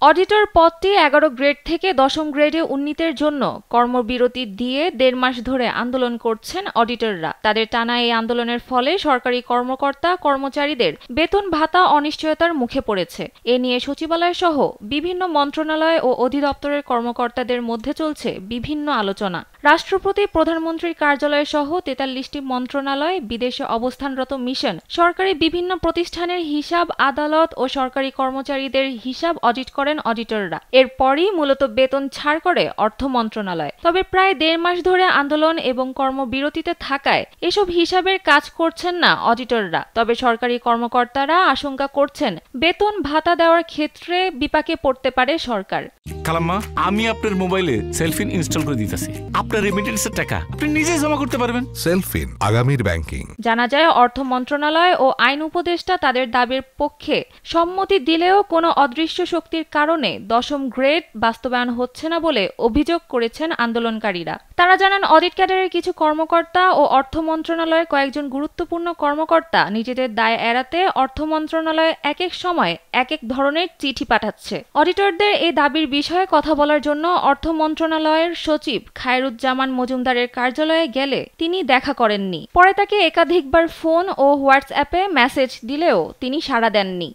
Auditor পদটি ১১ grade থেকে ১০ম গ্রেডে উন্নীতের জন্য কর্মবিরতি দিয়ে ১.৫ মাস ধরে আন্দোলন করছেন অডিটররা। তাদের টানা এই আন্দোলনের ফলে সরকারি কর্মকর্তা কর্মচারীদের বেতন ভাতা অনিশ্চয়তার মুখে পড়েছে। এ নিয়ে সচিবালয় সহ বিভিন্ন মন্ত্রণালয় ও অধিদপ্তরের কর্মকর্তাদের মধ্যে চলছে বিভিন্ন আলোচনা। রাষ্ট্রপতি, প্রধানমন্ত্রীর কার্যালয় সহ ৪৩টি মন্ত্রণালয়, বিদেশে অবস্থানরত মিশন, সরকারি বিভিন্ন প্রতিষ্ঠানের হিসাব, আদালত ও সরকারি কর্মচারীদের হিসাব অডিট করেন অডিটররা। এরপরই মূলত বেতন ছাড় করে অর্থ মন্ত্রণালয়। তবে প্রায় ১.৫ মাস ধরে আন্দোলন এবং কর্মবিরতিতে থাকায় এসব হিসাবের কাজ করছেন না অডিটররা। তবে সরকারি কর্মকর্তারা আশঙ্কা করছেন বেতন ভাতা দেওয়ার ক্ষেত্রে বিপাকে পড়তে পারে সরকার। খালাম্মা, আমি আপনার মোবাইলে সেলফিন ইনস্টল করে দিতেছি। আপনার রেমিটেন্সের টাকা আপনি নিজেই জমা করতে পারবেন। সেলফিন, আগামীর ব্যাংকিং। জানা যায়, অর্থ মন্ত্রণালয় ও আইন উপদেষ্টা তাদের দাবির পক্ষে সম্মতি দিলেও কোনো অদৃশ্য শক্তির কারণে ১০ম গ্রেড বাস্তবায়ন হচ্ছে না বলে অভিযোগ করেছেন আন্দোলনকারীরা। তারা জানান, অডিট ক্যাডারের কিছু কর্মকর্তা ও অর্থ মন্ত্রণালয়ের কয়েকজন গুরুত্বপূর্ণ কর্মকর্তা নিজেদের দায় এড়াতে অর্থ মন্ত্রণালয় এক এক সময় এক এক ধরনের চিঠি পাঠাচ্ছে। অডিটরদের এই দাবির বিষয়ে কথা বলার জন্য অর্থ মন্ত্রণালয়ের সচিব খায়রুজ্জামান মজুমদারের কার্যালয়ে গেলে তিনি দেখা করেননি। পরে তাকে একাধিকবার ফোন ও হোয়াটসঅ্যাপে মেসেজ দিলেও তিনি সাড়া দেননি।